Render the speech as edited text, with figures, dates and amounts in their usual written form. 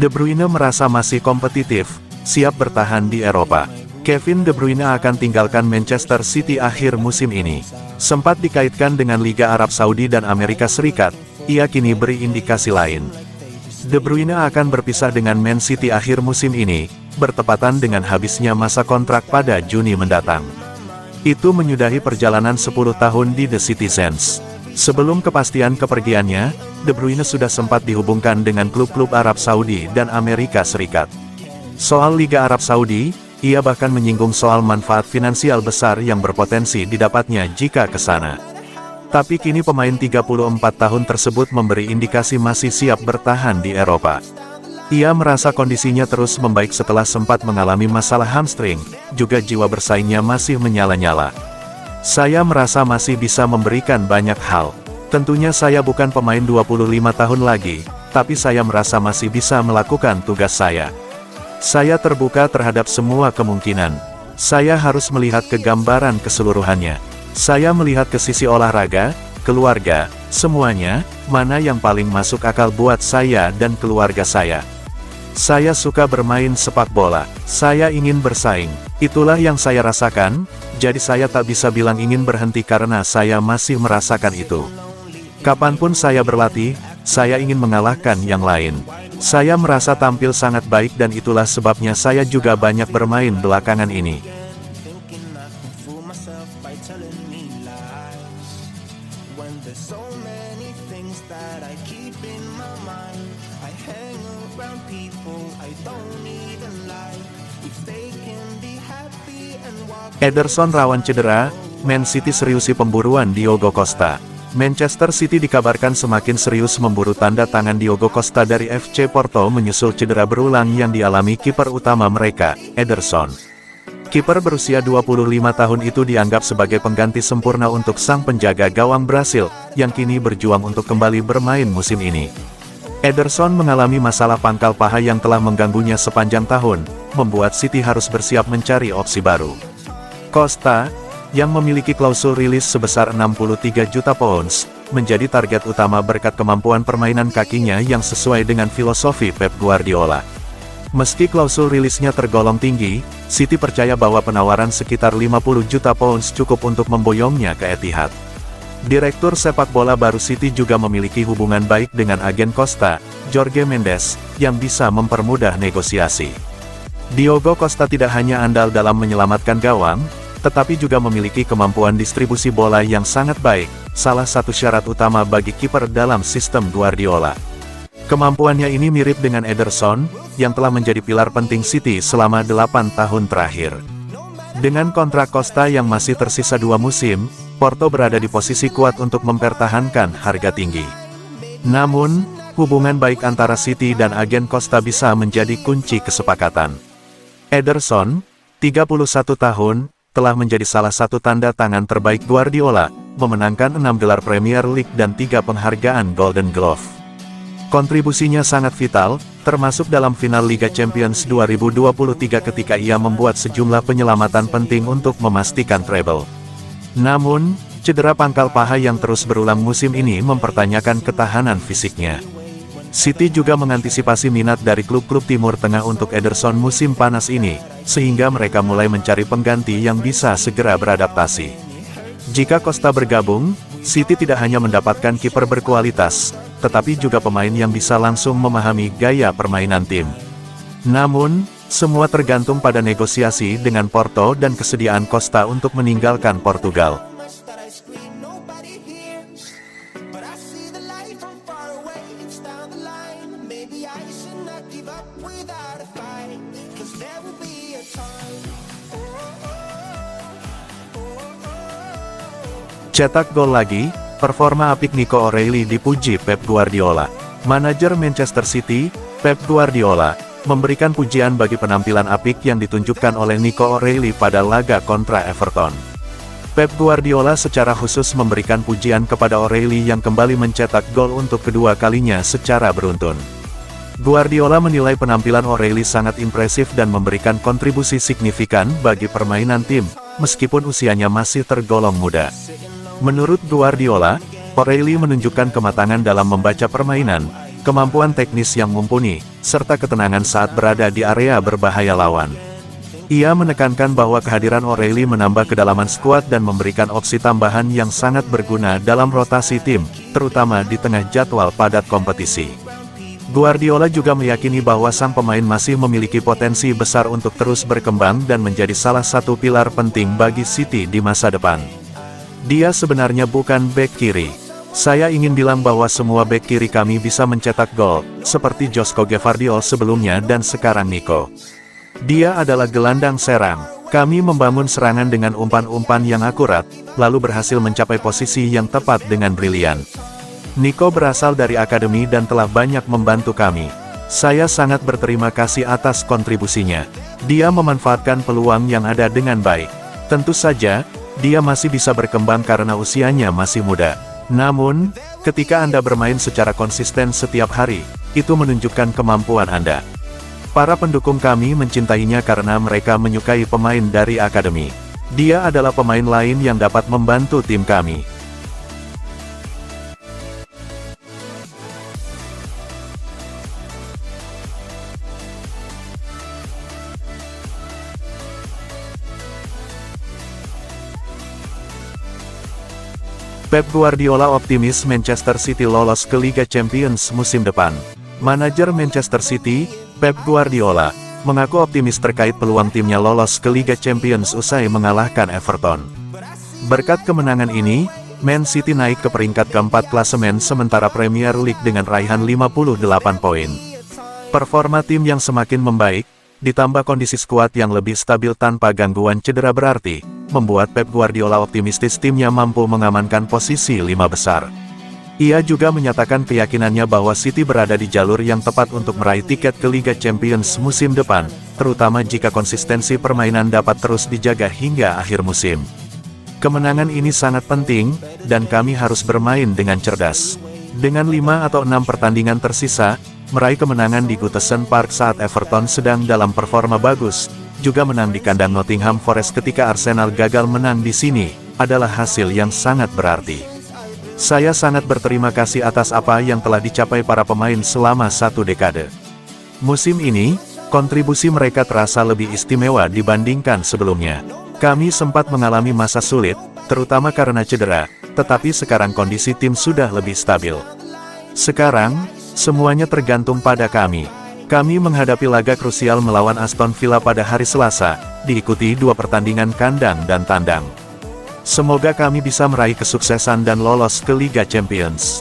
De Bruyne merasa masih kompetitif, siap bertahan di Eropa. Kevin De Bruyne akan tinggalkan Manchester City akhir musim ini. Sempat dikaitkan dengan Liga Arab Saudi dan Amerika Serikat, ia kini beri indikasi lain. De Bruyne akan berpisah dengan Man City akhir musim ini, bertepatan dengan habisnya masa kontrak pada Juni mendatang. Itu menyudahi perjalanan 10 tahun di The Citizens. Sebelum kepastian kepergiannya, De Bruyne sudah sempat dihubungkan dengan klub-klub Arab Saudi dan Amerika Serikat. Soal Liga Arab Saudi, ia bahkan menyinggung soal manfaat finansial besar yang berpotensi didapatnya jika ke sana. Tapi kini pemain 34 tahun tersebut memberi indikasi masih siap bertahan di Eropa. Ia merasa kondisinya terus membaik setelah sempat mengalami masalah hamstring, juga jiwa bersaingnya masih menyala-nyala. Saya merasa masih bisa memberikan banyak hal. Tentunya saya bukan pemain 25 tahun lagi, tapi saya merasa masih bisa melakukan tugas saya. Saya terbuka terhadap semua kemungkinan. Saya harus melihat ke gambaran keseluruhannya. Saya melihat ke sisi olahraga, keluarga, semuanya, mana yang paling masuk akal buat saya dan keluarga saya. Saya suka bermain sepak bola. Saya ingin bersaing. Itulah yang saya rasakan, jadi saya tak bisa bilang ingin berhenti karena saya masih merasakan itu. Kapanpun saya berlatih, saya ingin mengalahkan yang lain. Saya merasa tampil sangat baik dan itulah sebabnya saya juga banyak bermain belakangan ini. Ederson rawan cedera, Man City seriusi pemburuan Diogo Costa. Manchester City dikabarkan semakin serius memburu tanda tangan Diogo Costa dari FC Porto menyusul cedera berulang yang dialami kiper utama mereka, Ederson. Kiper berusia 25 tahun itu dianggap sebagai pengganti sempurna untuk sang penjaga gawang Brasil, yang kini berjuang untuk kembali bermain musim ini. Ederson mengalami masalah pangkal paha yang telah mengganggunya sepanjang tahun, membuat City harus bersiap mencari opsi baru. Costa, yang memiliki klausul rilis sebesar 63 juta pounds, menjadi target utama berkat kemampuan permainan kakinya yang sesuai dengan filosofi Pep Guardiola. Meski klausul rilisnya tergolong tinggi, City percaya bahwa penawaran sekitar 50 juta pounds cukup untuk memboyongnya ke Etihad. Direktur sepak bola baru City juga memiliki hubungan baik dengan agen Costa, Jorge Mendes, yang bisa mempermudah negosiasi. Diogo Costa tidak hanya andal dalam menyelamatkan gawang, tetapi juga memiliki kemampuan distribusi bola yang sangat baik, salah satu syarat utama bagi kiper dalam sistem Guardiola. Kemampuannya ini mirip dengan Ederson, yang telah menjadi pilar penting City selama 8 tahun terakhir. Dengan kontrak Costa yang masih tersisa 2 musim, Porto berada di posisi kuat untuk mempertahankan harga tinggi. Namun, hubungan baik antara City dan agen Costa bisa menjadi kunci kesepakatan. Ederson, 31 tahun, telah menjadi salah satu tanda tangan terbaik Guardiola, memenangkan 6 gelar Premier League dan 3 penghargaan Golden Glove. Kontribusinya sangat vital, termasuk dalam final Liga Champions 2023 ketika ia membuat sejumlah penyelamatan penting untuk memastikan treble. Namun, cedera pangkal paha yang terus berulang musim ini mempertanyakan ketahanan fisiknya. City juga mengantisipasi minat dari klub-klub Timur Tengah untuk Ederson musim panas ini, sehingga mereka mulai mencari pengganti yang bisa segera beradaptasi. Jika Costa bergabung, City tidak hanya mendapatkan kiper berkualitas, tetapi juga pemain yang bisa langsung memahami gaya permainan tim. Namun, semua tergantung pada negosiasi dengan Porto dan kesediaan Costa untuk meninggalkan Portugal. Cetak gol lagi, performa apik Nico O'Reilly dipuji Pep Guardiola. Manajer Manchester City, Pep Guardiola, memberikan pujian bagi penampilan apik yang ditunjukkan oleh Nico O'Reilly pada laga kontra Everton. Pep Guardiola secara khusus memberikan pujian kepada O'Reilly yang kembali mencetak gol untuk kedua kalinya secara beruntun. Guardiola menilai penampilan O'Reilly sangat impresif dan memberikan kontribusi signifikan bagi permainan tim, meskipun usianya masih tergolong muda. Menurut Guardiola, O'Reilly menunjukkan kematangan dalam membaca permainan, kemampuan teknis yang mumpuni, serta ketenangan saat berada di area berbahaya lawan. Ia menekankan bahwa kehadiran O'Reilly menambah kedalaman skuad dan memberikan opsi tambahan yang sangat berguna dalam rotasi tim, terutama di tengah jadwal padat kompetisi. Guardiola juga meyakini bahwa sang pemain masih memiliki potensi besar untuk terus berkembang dan menjadi salah satu pilar penting bagi City di masa depan. Dia sebenarnya bukan bek kiri. Saya ingin bilang bahwa semua bek kiri kami bisa mencetak gol, seperti Josko Gvardiol sebelumnya dan sekarang Nico. Dia adalah gelandang serang. Kami membangun serangan dengan umpan-umpan yang akurat, lalu berhasil mencapai posisi yang tepat dengan brilian. Nico berasal dari akademi dan telah banyak membantu kami. Saya sangat berterima kasih atas kontribusinya. Dia memanfaatkan peluang yang ada dengan baik. Tentu saja, dia masih bisa berkembang karena usianya masih muda. Namun, ketika Anda bermain secara konsisten setiap hari, itu menunjukkan kemampuan Anda. Para pendukung kami mencintainya karena mereka menyukai pemain dari akademi. Dia adalah pemain lain yang dapat membantu tim kami. Pep Guardiola optimis Manchester City lolos ke Liga Champions musim depan. Manajer Manchester City, Pep Guardiola, mengaku optimis terkait peluang timnya lolos ke Liga Champions usai mengalahkan Everton. Berkat kemenangan ini, Man City naik ke peringkat keempat klasemen sementara Premier League dengan raihan 58 poin. Performa tim yang semakin membaik, ditambah kondisi skuad yang lebih stabil tanpa gangguan cedera berarti, membuat Pep Guardiola optimistis timnya mampu mengamankan posisi 5 besar. Ia juga menyatakan keyakinannya bahwa City berada di jalur yang tepat untuk meraih tiket ke Liga Champions musim depan, terutama jika konsistensi permainan dapat terus dijaga hingga akhir musim. Kemenangan ini sangat penting, dan kami harus bermain dengan cerdas. Dengan 5 atau 6 pertandingan tersisa, meraih kemenangan di Goodison Park saat Everton sedang dalam performa bagus, juga menang di kandang Nottingham Forest ketika Arsenal gagal menang di sini, adalah hasil yang sangat berarti. Saya sangat berterima kasih atas apa yang telah dicapai para pemain selama 1 dekade. Musim ini, kontribusi mereka terasa lebih istimewa dibandingkan sebelumnya. Kami sempat mengalami masa sulit, terutama karena cedera, tetapi sekarang kondisi tim sudah lebih stabil. Sekarang, semuanya tergantung pada kami. Kami menghadapi laga krusial melawan Aston Villa pada hari Selasa, diikuti 2 pertandingan kandang dan tandang. Semoga kami bisa meraih kesuksesan dan lolos ke Liga Champions.